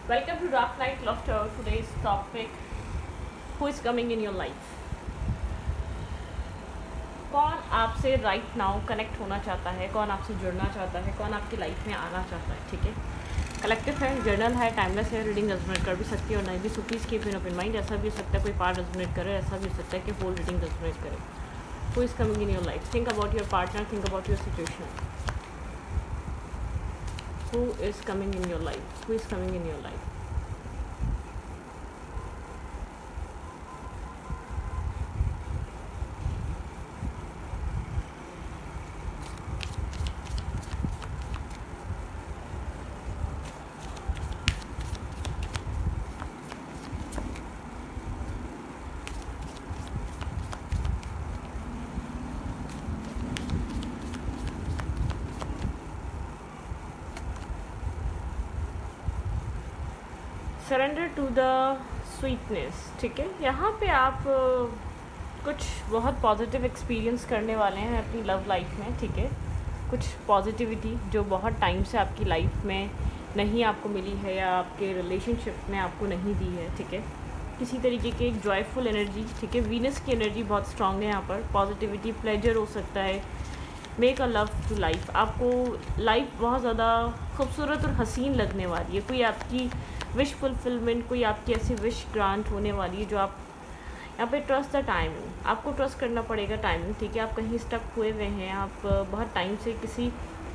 Welcome to Dark Night Laughter. Today's topic: Who is coming in your life? कौन आपसे right now connect होना चाहता है, कौन आपसे जुड़ना चाहता है, कौन आपकी लाइफ में आना चाहता है. ठीक है, कलेक्टिव है, जर्नल है, टाइमलेस है, रीडिंग रेजोनेट कर भी सकती है और नहीं भी. So please keep in open mind. ऐसा भी हो सकता है कोई पार्ट रेजोनेट करे, ऐसा भी हो सकता है कि होल रीडिंग रेजोनेट करे. Who is coming in your life? Think about your partner, think about your situation. Who is coming in your life? Who is coming in your life? Surrender to the sweetness. ठीक है, यहाँ पे आप कुछ बहुत positive experience करने वाले हैं अपनी लव लाइफ में. ठीक है, कुछ पॉजिटिविटी जो बहुत टाइम से आपकी लाइफ में नहीं आपको मिली है या आपके रिलेशनशिप में आपको नहीं दी है. ठीक है, किसी तरीके की एक जॉयफुल एनर्जी. ठीक है, वीनस की एनर्जी बहुत स्ट्रांग है यहाँ पर. पॉजिटिविटी, प्लेजर हो सकता है. Make a love to life. आपको लाइफ बहुत ज़्यादा खूबसूरत और हसीन लगने वाली है. कोई आपकी विश फुलफिलमेंट, कोई आपकी ऐसी विश ग्रांट होने वाली है जो आप यहाँ पे ट्रस्ट द टाइमिंग. आपको ट्रस्ट करना पड़ेगा टाइमिंग. ठीक है, आप कहीं स्टक हुए हुए हैं, आप बहुत टाइम से किसी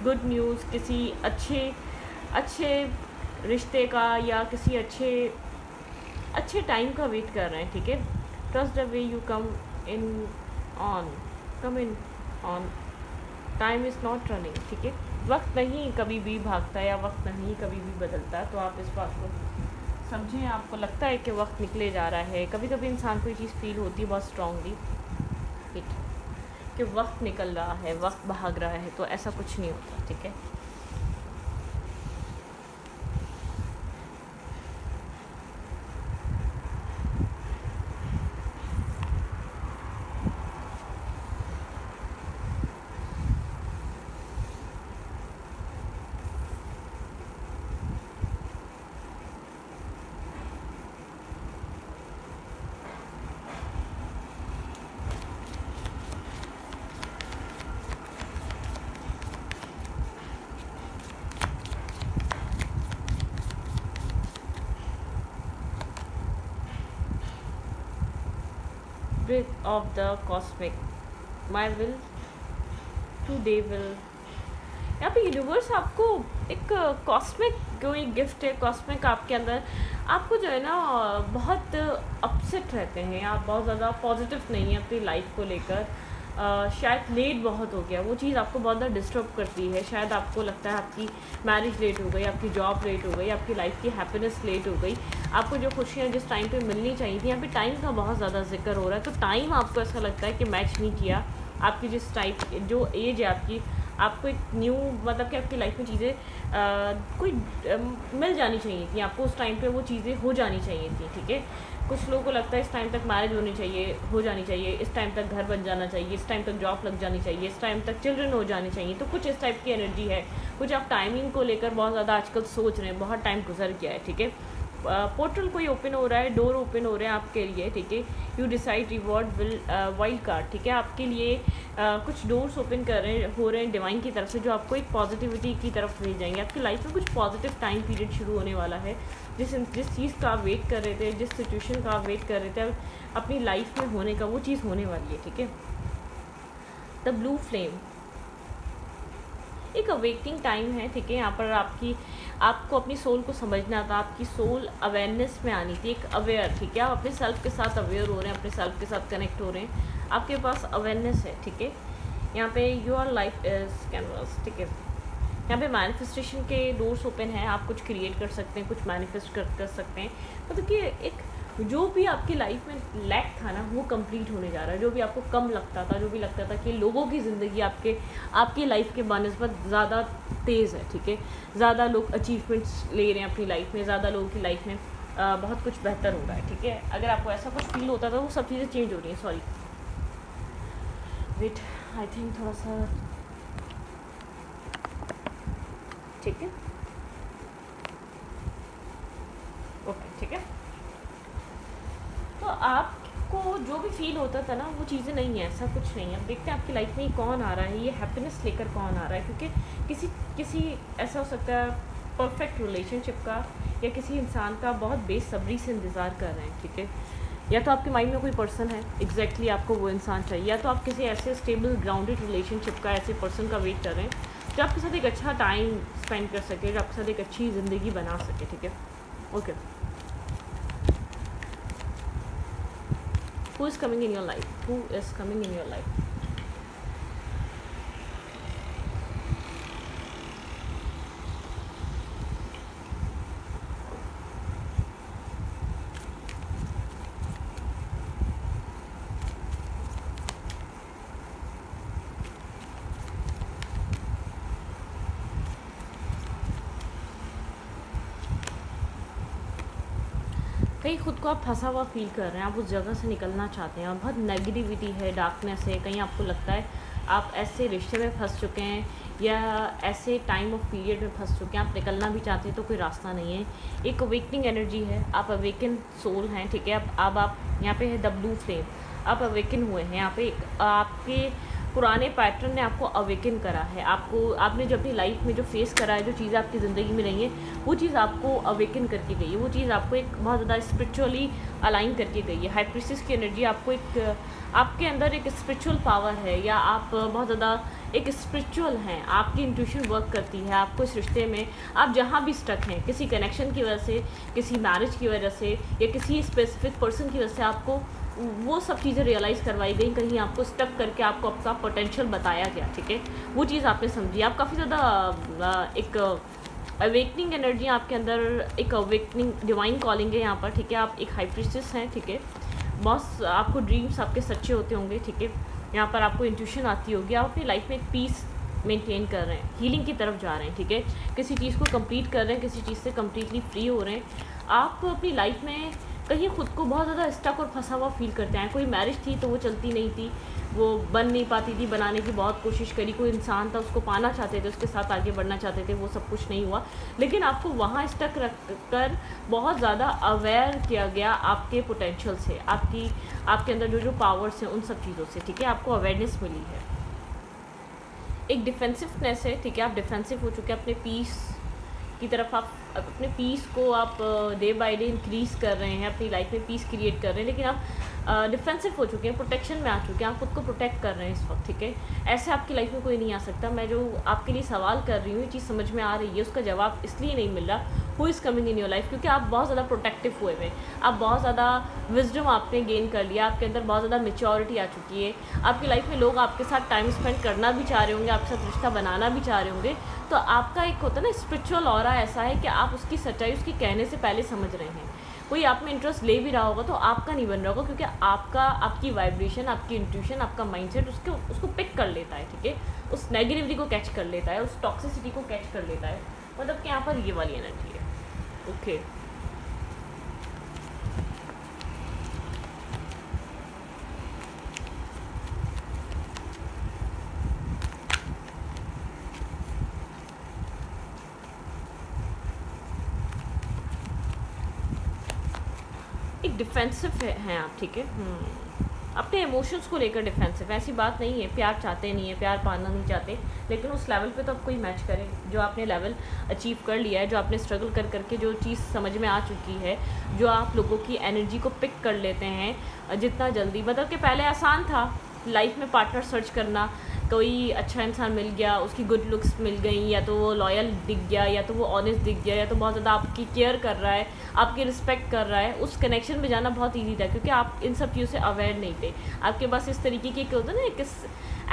गुड न्यूज़, किसी अच्छे रिश्ते का या किसी अच्छे टाइम का वेट कर रहे हैं. ठीक है, trust the way you come in on. Time is not running. ठीक है, वक्त नहीं कभी भी भागता या वक्त नहीं कभी भी बदलता. तो आप इस बात को समझें. आपको लगता है कि वक्त निकले जा रहा है, कभी कभी इंसान को ये चीज़ फील होती है बहुत स्ट्रांगली कि वक्त निकल रहा है, वक्त भाग रहा है. तो ऐसा कुछ नहीं होता. ठीक है, breath of the cosmic. My will to thy will. यहाँ पे यूनिवर्स आपको एक कॉस्मिक कोई गिफ्ट है. कॉस्मिक आपके अंदर आपको जो है ना बहुत अपसेट रहते हैं, आप बहुत ज़्यादा पॉजिटिव नहीं है अपनी लाइफ को लेकर. शायद लेट बहुत हो गया, वो चीज़ आपको बहुत ज़्यादा डिस्टर्ब करती है. शायद आपको लगता है आपकी मैरिज लेट हो गई, आपकी जॉब लेट हो गई, आपकी लाइफ की हैप्पीनेस लेट हो गई. आपको जो खुशियाँ जिस टाइम पे मिलनी चाहिए थी, यहाँ पे टाइम का बहुत ज़्यादा जिक्र हो रहा है. तो टाइम आपको ऐसा लगता है कि मैच नहीं किया. आपकी जिस टाइप जो एज है आपको एक न्यू मतलब कि आपकी लाइफ में चीज़ें कोई मिल जानी चाहिए थी. आपको उस टाइम पे वो चीज़ें हो जानी चाहिए थी. ठीक है, कुछ लोगों को लगता है इस टाइम तक मैरिज हो जानी चाहिए, इस टाइम तक घर बन जाना चाहिए, इस टाइम तक जॉब लग जानी चाहिए, इस टाइम तक चिल्ड्रन हो जाने चाहिए. तो कुछ इस टाइप की एनर्जी है. कुछ आप टाइमिंग को लेकर बहुत ज़्यादा आजकल सोच रहे हैं, बहुत टाइम गुजर गया है. ठीक है, पोर्टल कोई ओपन हो रहा है, डोर ओपन हो रहे हैं आपके लिए. ठीक है, you decide reward will wild card. ठीक है, आपके लिए कुछ डोर्स ओपन हो रहे हैं डिवाइन की तरफ से, जो आपको एक पॉजिटिविटी की तरफ ले जाएंगे. आपकी लाइफ में कुछ पॉजिटिव टाइम पीरियड शुरू होने वाला है. जिस चीज़ का आप वेट कर रहे थे, जिस सिचुएशन का आप वेट कर रहे थे, अपनी लाइफ में होने का वो चीज़ होने वाली है. ठीक है, द ब्लू फ्लेम एक अवेकनिंग टाइम है. ठीक है, यहाँ पर आपको अपनी सोल को समझना था. आपकी सोल अवेयरनेस में आनी थी, एक अवेयर. ठीक है, आप अपने सेल्फ के साथ अवेयर हो रहे हैं, अपने सेल्फ के साथ कनेक्ट हो रहे हैं. आपके पास अवेयरनेस है. ठीक है, यहाँ पे योर लाइफ इज कैनवस. ठीक है, यहाँ पे मैनिफेस्टेशन के डोर्स ओपन हैं. आप कुछ क्रिएट कर सकते हैं, कुछ मैनिफेस्ट कर सकते हैं. मतलब कि एक जो भी आपकी लाइफ में लैक था ना, वो कंप्लीट होने जा रहा है. जो भी आपको कम लगता था, जो भी लगता था कि लोगों की ज़िंदगी आपकी लाइफ के बनस्बत ज़्यादा तेज़ है. ठीक है, ज़्यादा लोग अचीवमेंट्स ले रहे हैं अपनी लाइफ में, ज़्यादा लोगों की लाइफ में बहुत कुछ बेहतर हो रहा है. ठीक है, अगर आपको ऐसा कुछ फील होता था, वो सब चीज़ें चेंज हो रही हैं. सॉरी वेट, आई थिंक थोड़ा सा. ठीक है, ओके ठीक है। तो आपको जो भी फील होता था ना वो चीज़ें नहीं है, ऐसा कुछ नहीं है। अब देखते हैं आपकी लाइफ में कौन आ रहा है, ये हैप्पीनेस लेकर कौन आ रहा है, क्योंकि किसी किसी ऐसा हो सकता है परफेक्ट रिलेशनशिप का, या किसी इंसान का बहुत बेसब्री से इंतज़ार कर रहे हैं, ठीक है। या तो आपके माइंड में कोई पर्सन है एग्जैक्टली आपको वो इंसान चाहिए, या तो आप किसी ऐसे स्टेबल ग्राउंडेड रिलेशनशिप का, ऐसे पर्सन का वेट कर रहे हैं जो आपके साथ एक अच्छा टाइम स्पेंड कर सके, जो आपके साथ एक अच्छी ज़िंदगी बना सके, ठीक है। Okay, who is coming in your life, who is coming in your life? कहीं खुद को आप फंसा हुआ फील कर रहे हैं, आप उस जगह से निकलना चाहते हैं, और बहुत नेगेटिविटी है, डार्कनेस है, कहीं आपको लगता है आप ऐसे रिश्ते में फंस चुके हैं या ऐसे टाइम ऑफ पीरियड में फंस चुके हैं, आप निकलना भी चाहते हैं तो कोई रास्ता नहीं है। एक अवेकनिंग एनर्जी है, आप अवेकन सोल हैं, ठीक है। अब आप यहाँ पे है द ब्लू फ्लेम, आप अवेकन हुए हैं। यहाँ पे आपके पुराने पैटर्न ने आपको अवेकन करा है, आपने जो अपनी लाइफ में जो फेस करा है, जो चीज़ें आपकी ज़िंदगी में रही हैं, वो चीज़ आपको अवेकन करके गई है, वो चीज़ आपको एक बहुत ज़्यादा स्पिरिचुअली अलाइन करके गई है। हाई प्रीस्टेस की एनर्जी आपको आपके अंदर एक स्पिरिचुअल पावर है, या आप बहुत ज़्यादा एक स्पिरिचुअल हैं, आपकी इंट्यूशन वर्क करती है। आपको इस रिश्ते में आप जहाँ भी स्टक हैं, किसी कनेक्शन की वजह से, किसी मैरिज की वजह से, या किसी स्पेसिफिक पर्सन की वजह से आपको वो सब चीज़ें रियलाइज़ करवाई गई, कहीं आपको स्टक करके आपको आपका पोटेंशियल बताया गया, ठीक है। वो चीज़ आपने समझी, आप काफ़ी ज़्यादा एक अवेकनिंग एनर्जी आपके अंदर, एक अवेकनिंग डिवाइन कॉलिंग है यहाँ पर, ठीक है। आप एक हाई प्रीस्टेस हैं, ठीक है। बहुत आपको ड्रीम्स आपके सच्चे होते होंगे, ठीक है। यहाँ पर आपको इंट्यूशन आती होगी, आप अपनी लाइफ में एक पीस मेंटेन कर रहे हैं, हीलिंग की तरफ जा रहे हैं, ठीक है। किसी चीज़ को कंप्लीट कर रहे हैं, किसी चीज़ से कम्प्लीटली फ्री हो रहे हैं। आप अपनी लाइफ में कहीं खुद को बहुत ज़्यादा स्टक और फंसा हुआ फील करते हैं। कोई मैरिज थी तो वो चलती नहीं थी, वो बन नहीं पाती थी, बनाने की बहुत कोशिश करी। कोई इंसान था, उसको पाना चाहते थे, उसके साथ आगे बढ़ना चाहते थे, वो सब कुछ नहीं हुआ। लेकिन आपको वहाँ स्टक रख कर बहुत ज़्यादा अवेयर किया गया आपके पोटेंशियल से, आपके अंदर जो जो पावर्स हैं उन सब चीज़ों से, ठीक है। आपको अवेयरनेस मिली है, एक डिफेंसिवनेस है, ठीक है। आप डिफेंसिव हो चुके हैं अपने पीस की तरफ, आप अपने पीस को आप डे बाय डे इंक्रीज़ कर रहे हैं, अपनी लाइफ में पीस क्रिएट कर रहे हैं, लेकिन आप डिफेंसिव हो चुके हैं, प्रोटेक्शन में आ चुके हैं, आप खुद को प्रोटेक्ट कर रहे हैं इस वक्त, ठीक है। ऐसे आपकी लाइफ में कोई नहीं आ सकता। मैं जो आपके लिए सवाल कर रही हूँ, ये चीज़ समझ में आ रही है, उसका जवाब इसलिए नहीं मिल रहा who is coming in your life, क्योंकि आप बहुत ज़्यादा प्रोटेक्टिव हुए हुए, आप बहुत ज़्यादा विजडम आपने गेन कर लिया, आपके अंदर बहुत ज़्यादा मेच्योरिटी आ चुकी है। आपकी लाइफ में लोग आपके साथ टाइम स्पेंड करना भी चाह रहे होंगे, आपके साथ रिश्ता बनाना भी चाह रहे होंगे, तो आपका एक होता है ना स्पिरिचुअल ऑरा ऐसा है कि आप उसकी सच्चाई उसकी कहने से पहले समझ रहे हैं। कोई आप में इंटरेस्ट ले भी रहा होगा तो आपका नहीं बन रहा होगा, क्योंकि आपकी वाइब्रेशन, आपकी इंट्यूशन, आपका माइंडसेट उसको पिक कर लेता है, ठीक है। उस नेगेटिविटी को कैच कर लेता है, उस टॉक्सिसिटी को कैच कर लेता है, मतलब कि यहाँ पर ये वाली एनर्जी है, ओके। एक डिफेंसिव हैं आप, ठीक है। अपने इमोशंस को लेकर डिफेंसिव, ऐसी बात नहीं है प्यार चाहते नहीं है, प्यार पाना नहीं चाहते, लेकिन उस लेवल पे तो अब कोई मैच करे जो आपने लेवल अचीव कर लिया है, जो आपने स्ट्रगल कर करके जो चीज़ समझ में आ चुकी है, जो आप लोगों की एनर्जी को पिक कर लेते हैं जितना जल्दी। मतलब कि पहले आसान था लाइफ में पार्टनर सर्च करना, कोई अच्छा इंसान मिल गया, उसकी गुड लुक्स मिल गई, या तो वो लॉयल दिख गया, या तो वो ऑनेस्ट दिख गया, या तो बहुत ज़्यादा आपकी केयर कर रहा है, आपकी रिस्पेक्ट कर रहा है, उस कनेक्शन में जाना बहुत ईजी था, क्योंकि आप इन सब चीज़ों से अवेयर नहीं थे। आपके पास इस तरीके की होता है ना, एक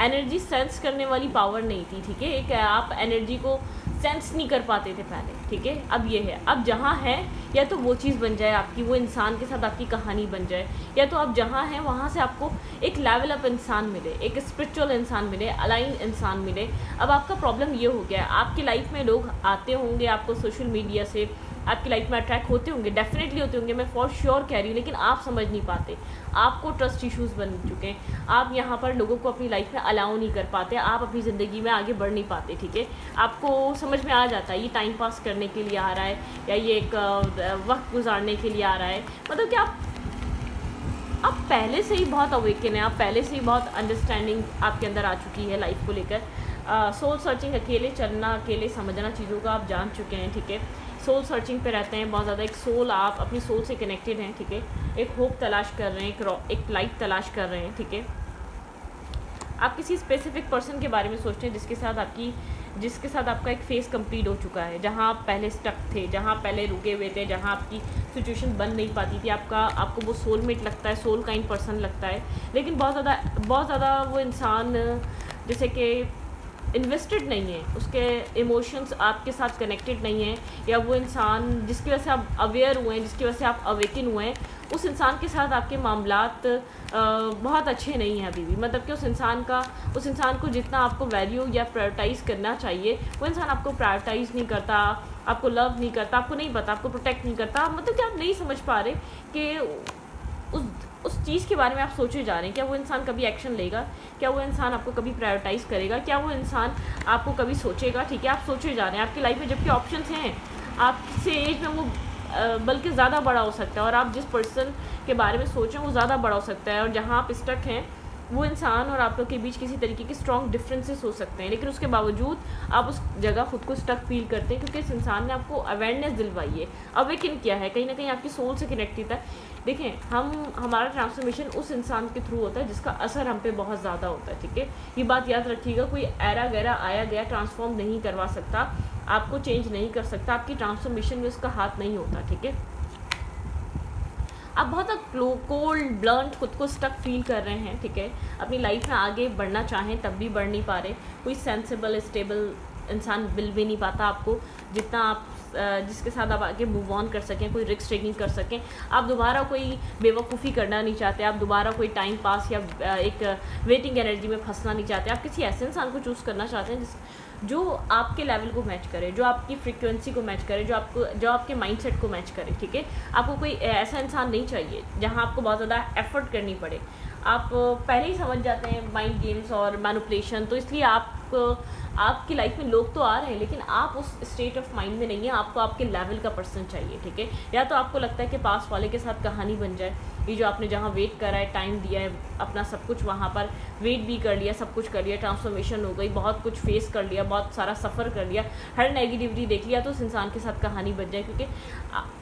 एनर्जी सेंस करने वाली पावर नहीं थी, ठीक है। एक आप एनर्जी को सेंस नहीं कर पाते थे पहले, ठीक है। अब ये है, अब जहाँ है या तो वो चीज़ बन जाए आपकी, वो इंसान के साथ आपकी कहानी बन जाए, या तो आप जहाँ हैं वहाँ से आपको एक लेवल अप इंसान मिले, एक स्पिरिचुअल इंसान मिले, अलाइन इंसान मिले। अब आपका प्रॉब्लम ये हो गया है, आपकी लाइफ में लोग आते होंगे आपको सोशल मीडिया से, आपकी लाइफ में अट्रैक्ट होते होंगे, डेफिनेटली होते होंगे, मैं फॉर श्योर कह रही हूँ, लेकिन आप समझ नहीं पाते। आपको ट्रस्ट इश्यूज़ बन चुके हैं, आप यहाँ पर लोगों को अपनी लाइफ में अलाउ नहीं कर पाते, आप अपनी ज़िंदगी में आगे बढ़ नहीं पाते, ठीक है। आपको समझ में आ जाता है ये टाइम पास करने के लिए आ रहा है या ये एक वक्त गुजारने के लिए आ रहा है, मतलब कि आप पहले से ही बहुत अवेकन है, आप पहले से ही बहुत अंडरस्टैंडिंग आपके अंदर आ चुकी है लाइफ को लेकर। सोल सर्चिंग, अकेले चलना, अकेले समझना चीज़ों का आप जान चुके हैं, ठीक है। सोल सर्चिंग पे रहते हैं बहुत ज़्यादा, एक सोल, आप अपनी सोल से कनेक्टेड हैं, ठीक है। एक होप तलाश कर रहे हैं, एक लाइट तलाश कर रहे हैं, ठीक है। आप किसी स्पेसिफिक पर्सन के बारे में सोचते हैं जिसके साथ आपका एक फेज़ कंप्लीट हो चुका है, जहाँ आप पहले स्टक थे, जहाँ पहले रुके हुए थे, जहाँ आपकी सिचुएशन बन नहीं पाती थी, आपको वो सोलमेट लगता है, सोल काइंड पर्सन लगता है, लेकिन बहुत ज़्यादा वो इंसान जैसे कि इन्वेस्टेड नहीं है, उसके इमोशंस आपके साथ कनेक्टेड नहीं है, या वो इंसान जिसकी वजह से आप अवेयर हुए हैं, जिसकी वजह से आप अवेकन हुए हैं, उस इंसान के साथ आपके मामलात बहुत अच्छे नहीं हैं अभी भी। मतलब कि उस इंसान को जितना आपको वैल्यू या प्रायोरिटाइज़ करना चाहिए, वो इंसान आपको प्रायोरिटाइज़ नहीं करता, आपको लव नहीं करता, आपको नहीं पता, आपको प्रोटेक्ट नहीं करता, मतलब कि आप नहीं समझ पा रहे कि उस चीज़ के बारे में आप सोचे जा रहे हैं, क्या वो इंसान कभी एक्शन लेगा, क्या वो इंसान आपको कभी प्रायोरिटाइज़ करेगा, क्या वो इंसान आपको कभी सोचेगा, ठीक है। आप सोचे जा रहे हैं आपकी लाइफ में, जबकि ऑप्शंस हैं आपसे एज में वो बल्कि ज़्यादा बड़ा हो सकता है, और आप जिस पर्सन के बारे में सोच रहे हैं वो ज़्यादा बड़ा हो सकता है, और जहाँ आप स्टक हैं वो इंसान और आप लोग के बीच किसी तरीके के स्ट्रॉन्ग डिफरेंसेस हो सकते हैं, लेकिन उसके बावजूद आप उस जगह खुद को स्टक फील करते हैं, क्योंकि इस इंसान ने आपको अवेयरनेस दिलवाई है, अवेकन किया है, कहीं ना कहीं आपकी सोल से कनेक्टेड है। देखें, हमारा ट्रांसफॉर्मेशन उस इंसान के थ्रू होता है जिसका असर हम पे बहुत ज़्यादा होता है, ठीक है। ये बात याद रखिएगा, कोई ऐरा गैरा आया गया ट्रांसफॉर्म नहीं करवा सकता, आपको चेंज नहीं कर सकता, आपकी ट्रांसफॉर्मेशन में उसका हाथ नहीं होता, ठीक है। आप बहुत कोल्ड ब्लंट खुद को स्टक फील कर रहे हैं, ठीक है। अपनी लाइफ में आगे बढ़ना चाहें तब भी बढ़ नहीं पा रहे, कोई सेंसिबल स्टेबल इंसान मिल भी नहीं पाता आपको जितना आप जिसके साथ आप आगे मूव ऑन कर सकें, कोई रिस्क टेकिंग कर सकें। आप दोबारा कोई बेवकूफ़ी करना नहीं चाहते, आप दोबारा कोई टाइम पास या एक वेटिंग एनर्जी में फंसना नहीं चाहते, आप किसी ऐसे इंसान को चूज़ करना चाहते हैं जो आपके लेवल को मैच करे, जो आपकी फ्रीक्वेंसी को मैच करे, जो आपके माइंडसेट को मैच करे, ठीक है। आपको कोई ऐसा इंसान नहीं चाहिए जहां आपको बहुत ज़्यादा एफर्ट करनी पड़े, आप पहले ही समझ जाते हैं माइंड गेम्स और मैनिपुलेशन, तो इसलिए आपकी लाइफ में लोग तो आ रहे हैं, लेकिन आप उस स्टेट ऑफ माइंड में नहीं है, आपको आपके लेवल का पर्सन चाहिए, ठीक है। या तो आपको लगता है कि पास वाले के साथ कहानी बन जाए, ये जो आपने जहाँ वेट करा है, टाइम दिया है, अपना सब कुछ वहाँ पर वेट भी कर लिया, सब कुछ कर लिया, ट्रांसफॉर्मेशन हो गई, बहुत कुछ फेस कर लिया, बहुत सारा सफ़र कर लिया, हर नेगेटिविटी देख लिया, तो उस इंसान के साथ कहानी बन जाए, क्योंकि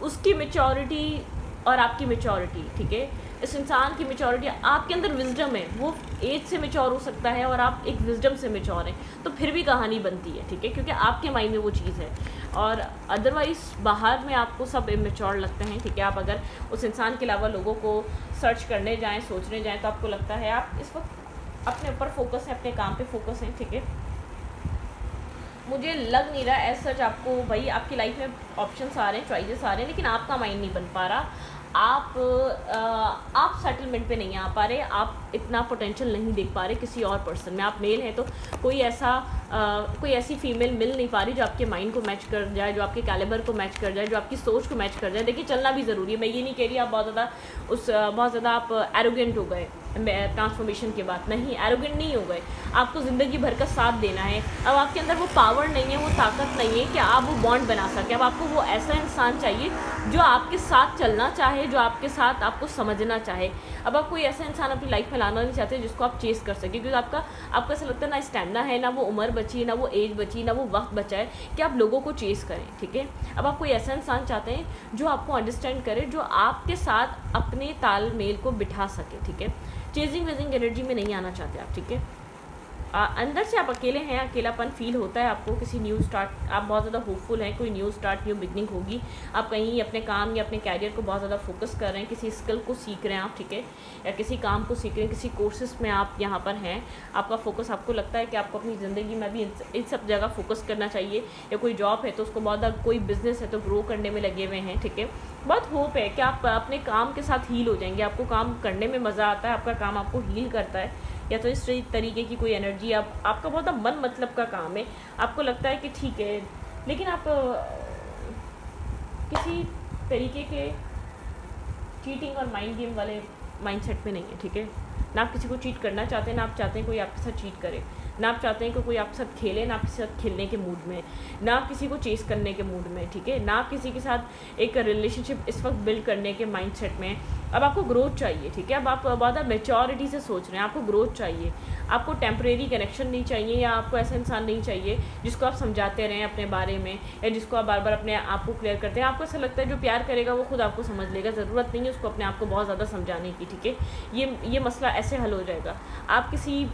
उसकी मैच्योरिटी और आपकी मैच्योरिटी, ठीक है, इस इंसान की मैच्योरिटी, आपके अंदर विजडम है, वो एज से मैच्योर हो सकता है और आप एक विजडम से मैच्योर हैं, तो फिर भी कहानी बनती है, ठीक है, क्योंकि आपके माइंड में वो चीज़ है। और अदरवाइज़ बाहर में आपको सब इमेच्योर लगते हैं, ठीक है। आप अगर उस इंसान के अलावा लोगों को सर्च करने जाएँ, सोचने जाएँ, तो आपको लगता है आप इस वक्त अपने ऊपर फोकस है, अपने काम पे फोकस है, ठीक है। मुझे लग नहीं रहा एज सच आपको, भाई आपकी लाइफ में ऑप्शंस आ रहे हैं, चॉइसेस आ रहे हैं, लेकिन आपका माइंड नहीं बन पा रहा, आप सेटलमेंट पे नहीं आ पा रहे, आप इतना पोटेंशियल नहीं देख पा रहे किसी और पर्सन में। आप मेल हैं तो कोई ऐसी फीमेल मिल नहीं पा रही जो आपके माइंड को मैच कर जाए, जो आपके कैलिबर को मैच कर जाए, जो आपकी सोच को मैच कर जाए। देखिए, चलना भी ज़रूरी है, मैं ये नहीं कह रही आप बहुत ज़्यादा आप एरोगेंट हो गए ट्रांसफॉर्मेशन के बाद, नहीं, एरोगेंट नहीं हो गए, आपको ज़िंदगी भर का साथ देना है। अब आपके अंदर वो पावर नहीं है, वो ताकत नहीं है कि आप वो बॉन्ड बना सकें। अब आपको वो ऐसा इंसान चाहिए जो आपके साथ चलना चाहे, जो आपके साथ आपको समझना चाहे। अब आप कोई ऐसा इंसान अपनी लाइफ में लाना नहीं चाहते जिसको आप चेस कर सकें, क्योंकि आपको ऐसा लगता है ना स्टैमिना है, ना वो उम्र बची है, ना वो एज बची, ना वो वक्त बचा है कि आप लोगों को चेस करें, ठीक है। अब आप कोई ऐसा इंसान चाहते हैं जो आपको अंडरस्टैंड करे, जो आपके साथ अपने तालमेल को बिठा सके, ठीक है। चेजिंग वेजिंग एनर्जी में नहीं आना चाहते आप, ठीक है। अंदर से आप अकेले हैं, अकेलापन फील होता है आपको, किसी न्यू स्टार्ट, आप बहुत ज़्यादा होपफुल हैं, कोई न्यू स्टार्ट, न्यू बिगनिंग होगी, आप कहीं अपने काम या अपने कैरियर को बहुत ज़्यादा फोकस कर रहे हैं, किसी स्किल को सीख रहे हैं आप, ठीक है, या किसी काम को सीख रहे हैं, किसी कोर्सेज में आप यहाँ पर हैं, आपका फोकस, आपको लगता है कि आपको अपनी ज़िंदगी में भी इन सब जगह फोकस करना चाहिए, या कोई जॉब है तो उसको बहुत ज़्यादा, कोई बिजनेस है तो ग्रो करने में लगे हुए हैं, ठीक है। बहुत होप है कि आप अपने काम के साथ हील हो जाएंगे, आपको काम करने में मज़ा आता है, आपका काम आपको हील करता है, या तो इस तरीके की कोई एनर्जी, आपका बहुत मन मतलब का काम है, आपको लगता है कि ठीक है, लेकिन आप किसी किसी तरीके के चीटिंग और माइंड गेम वाले माइंडसेट में नहीं है, ठीक है। ना आप किसी को चीट करना चाहते हैं, ना आप चाहते हैं कोई आपके साथ चीट करे, ना आप चाहते हैं कि कोई आपके साथ खेले, ना आप किसी के साथ खेलने के मूड में, ना आप किसी को चेस करने के मूड में, ठीक है। ना आप किसी के साथ एक रिलेशनशिप इस वक्त बिल्ड करने के माइंडसेट में। अब आपको ग्रोथ चाहिए, ठीक है। अब आप बहुत मैच्योरिटी से सोच रहे हैं, आपको ग्रोथ चाहिए, आपको टेम्परेरी कनेक्शन नहीं चाहिए, या आपको ऐसा इंसान नहीं चाहिए जिसको आप समझाते रहें अपने बारे में, या जिसको आप बार बार अपने आप को क्लियर करते हैं। आपको ऐसा लगता है जो प्यार करेगा वो खुद आपको समझ लेगा, ज़रूरत नहीं है उसको अपने आप को बहुत ज़्यादा समझाने की, ठीक है। ये मसला ऐसे हल हो जाएगा। आप किसी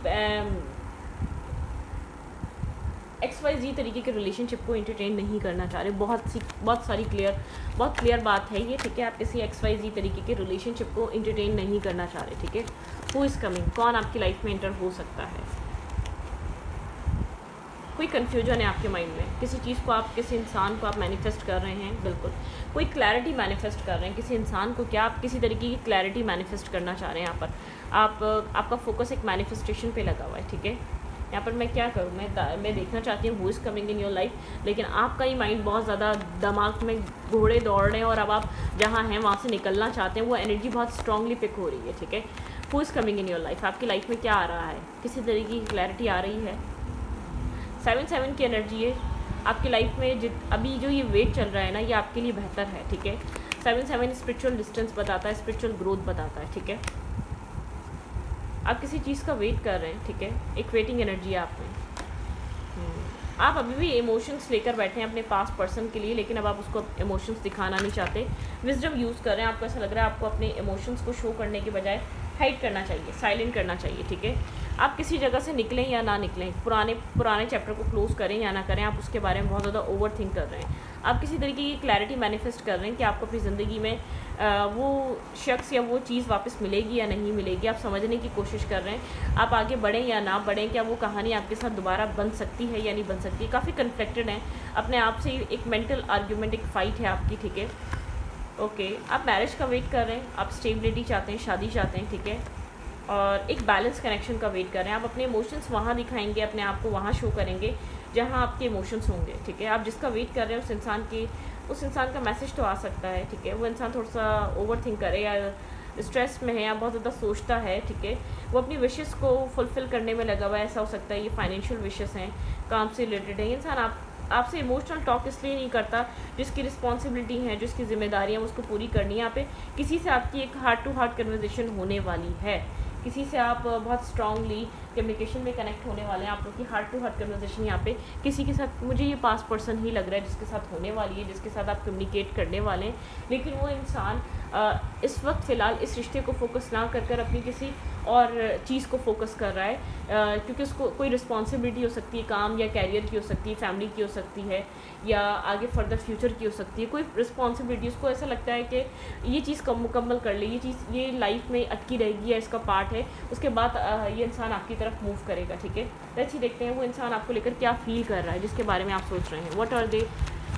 XYZ तरीके के रिलेशनशिप को एंटरटेन नहीं करना चाह रहे, बहुत क्लियर बात है ये, ठीक है। आप किसी XYZ तरीके के रिलेशनशिप को एंटरटेन नहीं करना चाह रहे, ठीक है। हु इज़ कमिंग, कौन आपकी लाइफ में एंटर हो सकता है। कोई कन्फ्यूजन है आपके माइंड में, किसी चीज़ को आप, किसी इंसान को आप मैनिफेस्ट कर रहे हैं, बिल्कुल कोई क्लैरिटी मैनिफेस्ट कर रहे हैं किसी इंसान को। क्या आप किसी तरीके की क्लैरिटी मैनिफेस्ट करना चाह रहे हैं। यहाँ पर आपका फोकस एक मैनिफेस्टेशन पे लगा हुआ है, ठीक है। यहाँ पर मैं क्या करूँ, मैं देखना चाहती हूँ who is coming in your life, लेकिन आपका ही माइंड बहुत ज़्यादा दिमाग में घोड़े दौड़ रहे हैं और अब आप जहाँ हैं वहाँ से निकलना चाहते हैं। वो एनर्जी बहुत स्ट्रांगली पिक हो रही है, ठीक है। Who is coming in your life, आपकी लाइफ में क्या आ रहा है, किसी तरीके की क्लैरिटी आ रही है। 7-7 की एनर्जी है आपकी लाइफ में। अभी जो ये वेट चल रहा है ना, ये आपके लिए बेहतर है, ठीक है। 7-7 स्पिरिचुअल डिस्टेंस बताता है, स्पिरिचुअल ग्रोथ बताता है, ठीक है। आप किसी चीज़ का वेट कर रहे हैं, ठीक है। एक वेटिंग एनर्जी है आप में। आप अभी भी इमोशंस लेकर बैठे हैं अपने पास पर्सन के लिए, लेकिन अब आप उसको इमोशंस दिखाना नहीं चाहते, विजडम यूज़ कर रहे हैं। आपको ऐसा लग रहा है आपको अपने इमोशंस को शो करने के बजाय हाइड करना चाहिए, साइलेंट करना चाहिए, ठीक है। आप किसी जगह से निकलें या ना निकलें, पुराने चैप्टर को क्लोज करें या ना करें, आप उसके बारे में बहुत ज़्यादा ओवर थिंक कर रहे हैं। आप किसी तरीके की क्लैरिटी मैनिफेस्ट कर रहे हैं कि आपको अपनी ज़िंदगी में वो शख्स या वो चीज़ वापस मिलेगी या नहीं मिलेगी। आप समझने की कोशिश कर रहे हैं, आप आगे बढ़ें या ना बढ़ें, क्या वो कहानी आपके साथ दोबारा बन सकती है या नहीं बन सकती। काफ़ी कन्फ्लिक्टेड हैं अपने आप से, एक मेंटल आर्ग्यूमेंट, एक फ़ाइट है आपकी, ठीक है। ओके, आप मैरिज का वेट कर रहे हैं, आप स्टेबिलिटी चाहते हैं, शादी चाहते हैं, ठीक है। और एक बैलेंस कनेक्शन का वेट कर रहे हैं। आप अपने इमोशंस वहाँ दिखाएंगे, अपने आप को वहाँ शो करेंगे जहाँ आपके इमोशंस होंगे, ठीक है। आप जिसका वेट कर रहे हैं उस इंसान का मैसेज तो आ सकता है, ठीक है। वो इंसान थोड़ा सा ओवर थिंक करे या स्ट्रेस में है या बहुत ज़्यादा सोचता है, ठीक है। वो अपनी विशेस को फुलफ़िल करने में लगा हुआ है, ऐसा हो सकता है। ये फाइनेंशियल विशेस हैं, काम से रिलेटेड है। इंसान आपसे इमोशनल टॉक इसलिए नहीं करता, जिसकी रिस्पॉन्सिबिलिटी है, जिसकी जिम्मेदारियाँ उसको पूरी करनी है। यहाँ पे किसी से आपकी एक हार्ट टू हार्ट कन्वर्सेशन होने वाली है, किसी से आप बहुत स्ट्रांगली कम्युनिकेशन में कनेक्ट होने वाले हैं। आप लोग की हार्ट टू हार्ट कन्वर्सेशन यहाँ पे किसी के साथ, मुझे ये पास पर्सन ही लग रहा है जिसके साथ होने वाली है, जिसके साथ आप कम्युनिकेट करने वाले हैं। लेकिन वो इंसान इस वक्त फ़िलहाल इस रिश्ते को फोकस ना कर अपनी किसी और चीज़ को फोकस कर रहा है, क्योंकि उसको कोई रिस्पॉन्सिबिलिटी हो सकती है, काम या कैरियर की हो सकती है, फैमिली की हो सकती है, या आगे फर्दर फ्यूचर की हो सकती है। कोई रिस्पॉन्सिबिलिटी, उसको ऐसा लगता है कि ये चीज़ कब मुकम्मल कर ले, ये लाइफ में अटकी रहेगी या इसका पार्ट है, उसके बाद ये इंसान आपकी तरफ मूव करेगा, ठीक है। लेट्स ही देखते हैं वो इंसान आपको लेकर क्या फील कर रहा है, जिसके बारे में आप सोच रहे हैं। What are their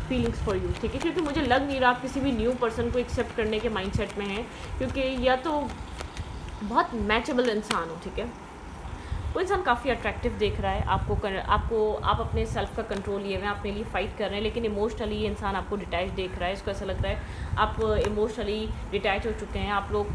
feelings for you, ठीक है। क्योंकि मुझे लग नहीं रहा आप किसी भी न्यू पर्सन को एक्सेप्ट करने के माइंडसेट में हैं, क्योंकि या तो बहुत मैचेबल इंसान हो, ठीक है। वो इंसान काफ़ी अट्रैक्टिव देख रहा है आप अपने सेल्फ का कंट्रोल लिए हुए हैं, अपने लिए फ़ाइट कर रहे हैं, लेकिन इमोशनली ये इंसान आपको डिटैच देख रहा है। इसको ऐसा लग रहा है आप इमोशनली डिटैच हो चुके हैं। आप लोग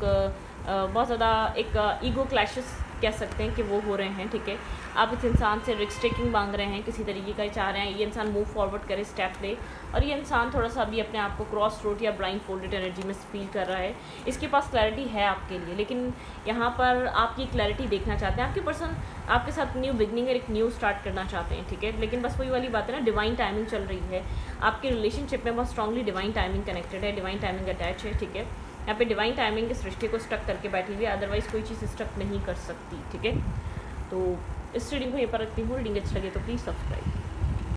बहुत ज़्यादा एक ईगो क्लैशेस कह सकते हैं कि वो हो रहे हैं, ठीक है। आप इस इंसान से रिस्क टेकिंग मांग रहे हैं, किसी तरीके का चाह रहे हैं ये इंसान मूव फॉरवर्ड करे, स्टेप ले, और ये इंसान थोड़ा सा अभी अपने आप को क्रॉस रोड या ब्लाइंड फोल्डेड एनर्जी में फील कर रहा है। इसके पास क्लैरिटी है आपके लिए, लेकिन यहाँ पर आप ये क्लैरिटी देखना चाहते हैं। आपके पर्सन आपके साथ न्यू बिगनिंग और एक न्यू स्टार्ट करना चाहते हैं, ठीक है। लेकिन बस वही वाली बात है ना, डिवाइन टाइमिंग चल रही है आपके रिलेशनशिप में, बहुत स्ट्रांगली डिवाइन टाइमिंग कनेक्टेड है, डिवाइन टाइमिंग अटैच है, ठीक है। यहाँ पे डिवाइन टाइमिंग इस रिश्ते को स्टक करके बैठी हुई है, अदरवाइज़ कोई चीज़ स्टक नहीं कर सकती, ठीक है। तो इस रीडिंग को ये पर रखती हूँ। रीडिंग अच्छी लगे तो प्लीज़ सब्सक्राइब।